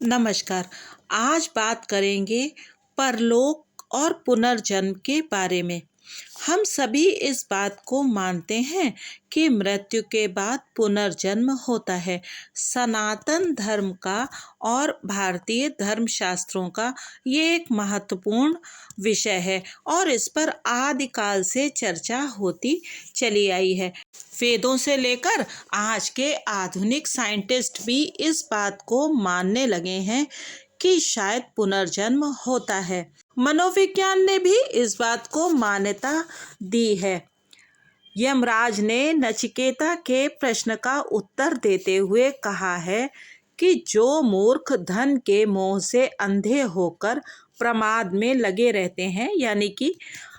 नमस्कार। आज बात करेंगे परलोक और पुनर्जन्म के बारे में। हम सभी इस बात को मानते हैं कि मृत्यु के बाद पुनर्जन्म होता है। सनातन धर्म का और भारतीय धर्मशास्त्रों का ये एक महत्वपूर्ण विषय है और इस पर आदिकाल से चर्चा होती चली आई है। वेदों से लेकर आज के आधुनिक साइंटिस्ट भी इस बात को मानने लगे हैं कि शायद पुनर्जन्म होता है। मनोविज्ञान ने भी इस बात को मान्यता दी है। यमराज ने नचिकेता के प्रश्न का उत्तर देते हुए कहा है कि जो मूर्ख धन के मोह से अंधे होकर प्रमाद में लगे रहते हैं, यानी कि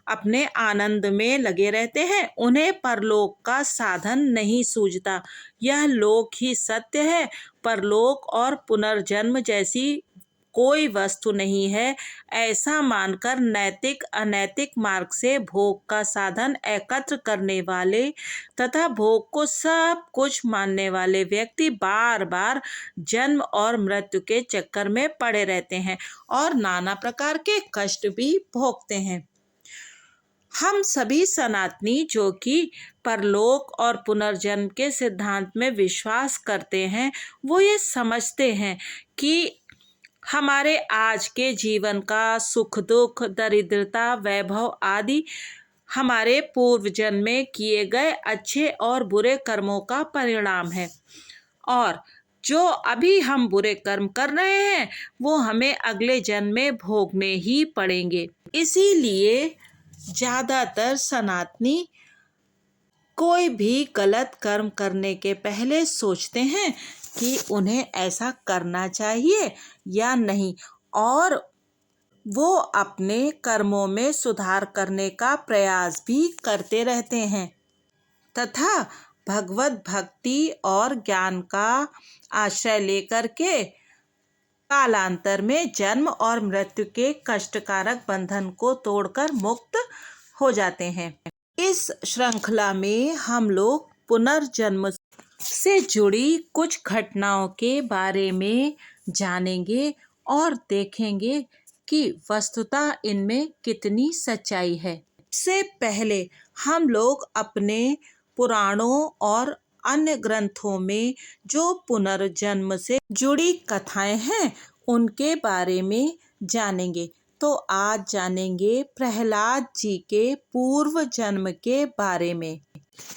अपने आनंद में लगे रहते हैं, उन्हें परलोक का साधन नहीं सूझता। यह लोक ही सत्य है। परलोक और पुनर्जन्म जैसी कोई वस्तु नहीं है, ऐसा मानकर नैतिक अनैतिक मार्ग से भोग का साधन एकत्र करने वाले तथा भोग को सब कुछ मानने वाले व्यक्ति बार बार जन्म और मृत्यु के चक्कर में पड़े रहते हैं और नाना प्रकार के कष्ट भी भोगते हैं। हम सभी सनातनी जो कि परलोक और पुनर्जन्म के सिद्धांत में विश्वास करते हैं, वो ये समझते हैं कि हमारे आज के जीवन का सुख दुख, दरिद्रता, वैभव आदि हमारे पूर्व जन्म में किए गए अच्छे और बुरे कर्मों का परिणाम है और जो अभी हम बुरे कर्म कर रहे हैं वो हमें अगले जन्म में भोगने ही पड़ेंगे। इसीलिए ज़्यादातर सनातनी कोई भी गलत कर्म करने के पहले सोचते हैं कि उन्हें ऐसा करना चाहिए या नहीं और वो अपने कर्मों में सुधार करने का प्रयास भी करते रहते हैं तथा भगवत भक्ति और ज्ञान का आश्रय लेकर के कालांतर में जन्म और मृत्यु के कष्टकारक बंधन को तोड़कर मुक्त हो जाते हैं। इस श्रृंखला में हम लोग पुनर्जन्म से जुड़ी कुछ घटनाओं के बारे में जानेंगे और देखेंगे कि वस्तुतः इनमें कितनी सच्चाई है। इससे पहले हम लोग अपने पुराणों और अन्य ग्रंथों में जो पुनर्जन्म से जुड़ी कथाएं हैं उनके बारे में जानेंगे। तो आज जानेंगे प्रहलाद जी के पूर्व जन्म के बारे में।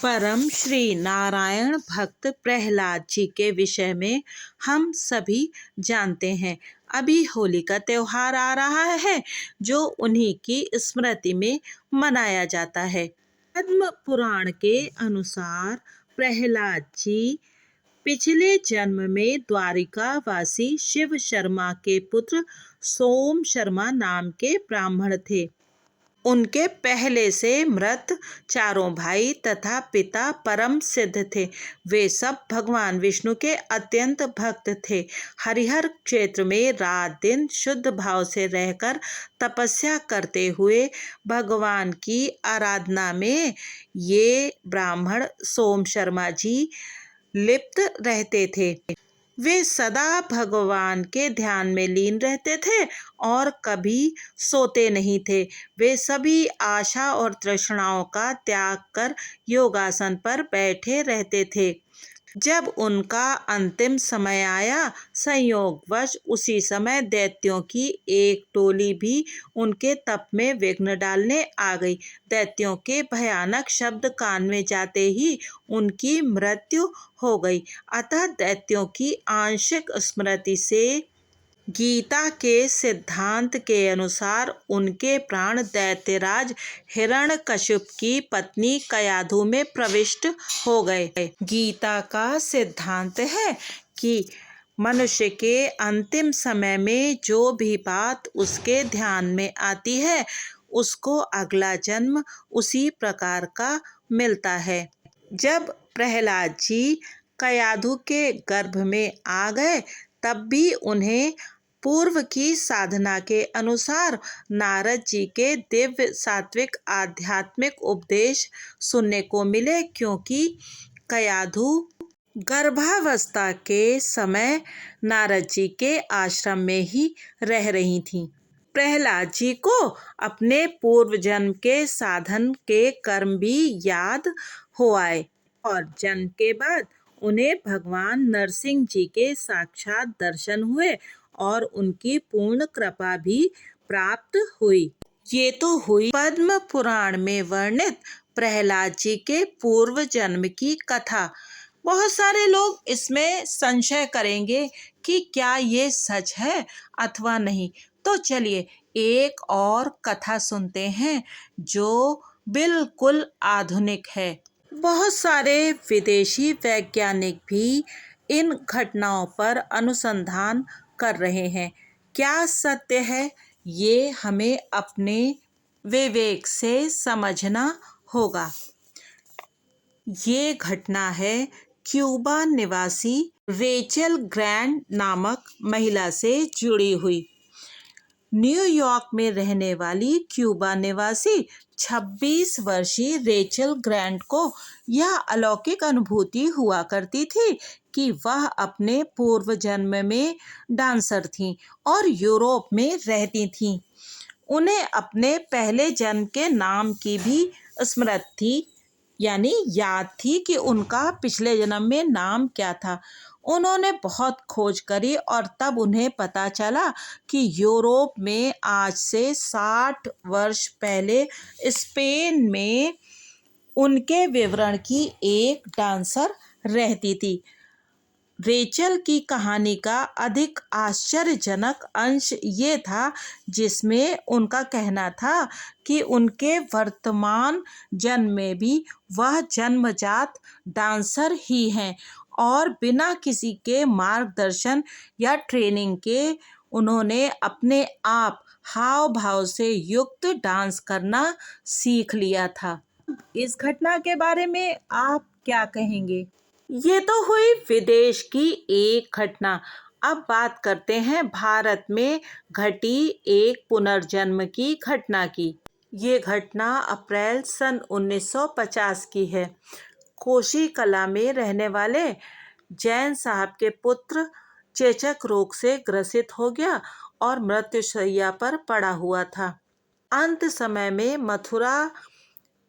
परम श्री नारायण भक्त प्रहलाद जी के विषय में हम सभी जानते हैं। अभी होली का त्योहार आ रहा है जो उन्हीं की स्मृति में मनाया जाता है। पद्म पुराण के अनुसार प्रहलाद जी पिछले जन्म में द्वारिका वासी शिव शर्मा के पुत्र सोम शर्मा नाम के ब्राह्मण थे। उनके पहले से मृत चारों भाई तथा पिता परम सिद्ध थे। वे सब भगवान विष्णु के अत्यंत भक्त थे। हरिहर क्षेत्र में रात दिन शुद्ध भाव से रहकर तपस्या करते हुए भगवान की आराधना में ये ब्राह्मण सोम शर्मा जी लिप्त रहते थे। वे सदा भगवान के ध्यान में लीन रहते थे और कभी सोते नहीं थे। वे सभी आशा और तृष्णाओं का त्याग कर योगासन पर बैठे रहते थे। जब उनका अंतिम समय आया, संयोगवश उसी समय दैत्यों की एक टोली भी उनके तप में विघ्न डालने आ गई। दैत्यों के भयानक शब्द कान में जाते ही उनकी मृत्यु हो गई। अतः दैत्यों की आंशिक स्मृति से गीता के सिद्धांत के अनुसार उनके प्राण दैत्यराज हिरण्यकशिप की पत्नी कयाधु में प्रविष्ट हो गए। गीता का सिद्धांत है कि मनुष्य के अंतिम समय में जो भी बात उसके ध्यान में आती है उसको अगला जन्म उसी प्रकार का मिलता है। जब प्रहलाद जी कयाधु के गर्भ में आ गए तब भी उन्हें पूर्व की साधना के अनुसार नारद जी के दिव्य सात्विक आध्यात्मिक उपदेश सुनने को मिले, क्योंकि कयाधु गर्भावस्था के समय नारद जी के आश्रम में ही रह रही थीं। प्रहलाद जी को अपने पूर्व जन्म के साधन के कर्म भी याद हो आए और जन्म के बाद उन्हें भगवान नरसिंह जी के साक्षात दर्शन हुए और उनकी पूर्ण कृपा भी प्राप्त हुई। ये तो हुई पद्म पुराण में वर्णित प्रहलाद जी के पूर्व जन्म की कथा। बहुत सारे लोग इसमें संशय करेंगे कि क्या ये सच है अथवा नहीं। तो चलिए एक और कथा सुनते हैं जो बिल्कुल आधुनिक है। बहुत सारे विदेशी वैज्ञानिक भी इन घटनाओं पर अनुसंधान कर रहे हैं। क्या सत्य है ये हमें अपने विवेक से समझना होगा। ये घटना है क्यूबा निवासी रेचल ग्रैंड नामक महिला से जुड़ी हुई। न्यूयॉर्क में रहने वाली क्यूबा निवासी 26 वर्षीय रेचल ग्रैंड को यह अलौकिक अनुभूति हुआ करती थी कि वह अपने पूर्व जन्म में डांसर थीं और यूरोप में रहती थीं। उन्हें अपने पहले जन्म के नाम की भी स्मृति थी, यानी याद थी कि उनका पिछले जन्म में नाम क्या था। उन्होंने बहुत खोज करी और तब उन्हें पता चला कि यूरोप में आज से 60 वर्ष पहले स्पेन में उनके विवरण की एक डांसर रहती थी। रेचल की कहानी का अधिक आश्चर्यजनक अंश ये था जिसमें उनका कहना था कि उनके वर्तमान जन्म में भी वह जन्मजात डांसर ही हैं और बिना किसी के मार्गदर्शन या ट्रेनिंग के उन्होंने अपने आप हाव भाव से युक्त डांस करना सीख लिया था। इस घटना के बारे में आप क्या कहेंगे। ये तो हुई विदेश की एक घटना। अब बात करते हैं भारत में घटी एक पुनर्जन्म की घटना की। ये घटना अप्रैल सन 1950 की है। कोशी कला में रहने वाले जैन साहब के पुत्र चेचक रोग से ग्रसित हो गया और मृत्युशैया पर पड़ा हुआ था। अंत समय में मथुरा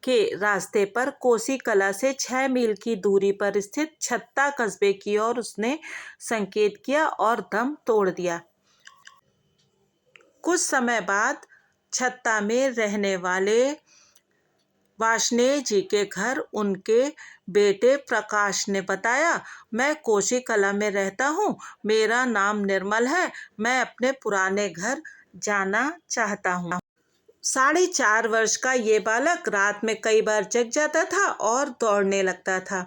के रास्ते पर कोसी कला से 6 मील की दूरी पर स्थित छत्ता कस्बे की ओर उसने संकेत किया और दम तोड़ दिया। कुछ समय बाद छत्ता में रहने वाले वार्ष्णेय जी के घर उनके बेटे प्रकाश ने बताया, मैं कोशी कला में रहता हूँ, मेरा नाम निर्मल है, मैं अपने पुराने घर जाना चाहता हूँ। 4.5 वर्ष का ये बालक रात में कई बार जग जाता था और दौड़ने लगता था।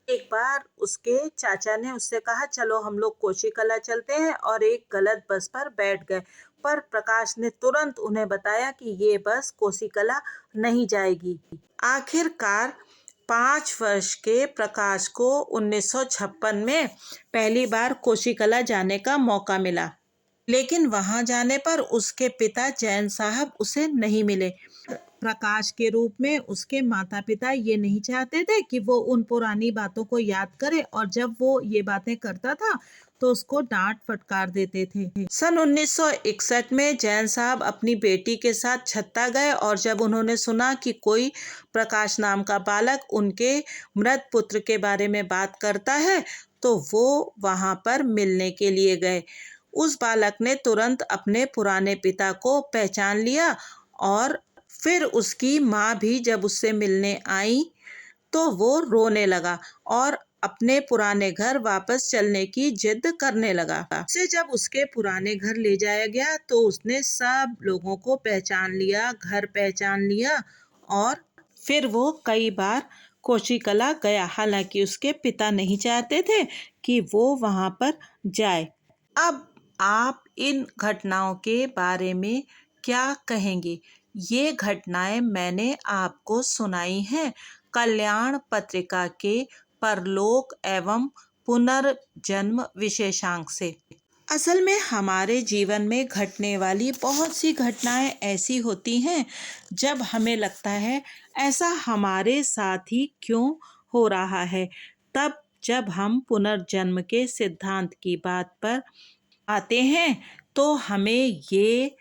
एक बार उसके चाचा ने उससे कहा, चलो हम लोग कोशी कला चलते हैं, और एक गलत बस पर बैठ गए। पर प्रकाश ने तुरंत उन्हें बताया कि ये बस कोसी कला नहीं जाएगी। आखिरकार 5 वर्ष के प्रकाश को 1956 में पहली बार कोशी कला जाने का मौका मिला, लेकिन वहां जाने पर उसके पिता जैन साहब उसे नहीं मिले। प्रकाश के रूप में उसके माता पिता ये नहीं चाहते थे कि वो उन पुरानी बातों को याद करे, और जब वो ये बातें करता था तो उसको डांट फटकार देते थे। सन 1961 में जैन साहब अपनी बेटी के साथ छत्ता गए और जब उन्होंने सुना कि कोई प्रकाश नाम का बालक उनके मृत पुत्र के बारे में बात करता है तो वो वहां पर मिलने के लिए गए। उस बालक ने तुरंत अपने पुराने पिता को पहचान लिया और फिर उसकी माँ भी जब उससे मिलने आई तो वो रोने लगा और अपने पुराने घर वापस चलने की जिद करने लगा। उसे जब उसके पुराने घर ले जाया गया तो उसने सब लोगों को पहचान लिया, घर पहचान लिया, और फिर वो कई बार कोशी कला गया। हालांकि उसके पिता नहीं चाहते थे कि वो वहां पर जाए। अब आप इन घटनाओं के बारे में क्या कहेंगे। ये घटनाएं मैंने आपको सुनाई हैं कल्याण पत्रिका के परलोक एवं पुनर्जन्म विशेषांक से। असल में हमारे जीवन में घटने वाली बहुत सी घटनाएं ऐसी होती हैं जब हमें लगता है ऐसा हमारे साथ ही क्यों हो रहा है, तब जब हम पुनर्जन्म के सिद्धांत की बात पर आते हैं तो हमें ये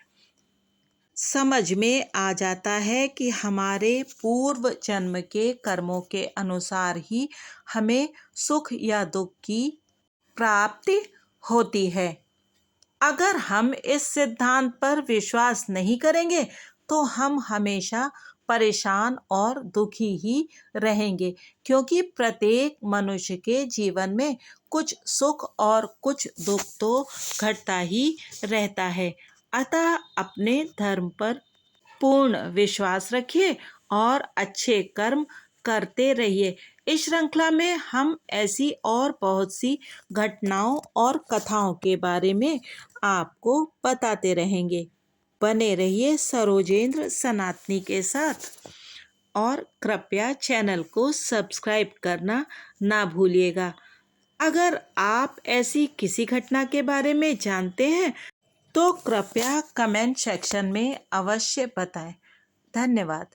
समझ में आ जाता है कि हमारे पूर्व जन्म के कर्मों के अनुसार ही हमें सुख या दुख की प्राप्ति होती है। अगर हम इस सिद्धांत पर विश्वास नहीं करेंगे तो हम हमेशा परेशान और दुखी ही रहेंगे, क्योंकि प्रत्येक मनुष्य के जीवन में कुछ सुख और कुछ दुख तो घटता ही रहता है। अतः अपने धर्म पर पूर्ण विश्वास रखिए और अच्छे कर्म करते रहिए। इस श्रृंखला में हम ऐसी और बहुत सी घटनाओं और कथाओं के बारे में आपको बताते रहेंगे। बने रहिए सरोजेंद्र सनातनी के साथ और कृपया चैनल को सब्सक्राइब करना ना भूलिएगा। अगर आप ऐसी किसी घटना के बारे में जानते हैं तो कृपया कमेंट सेक्शन में अवश्य बताएं। धन्यवाद।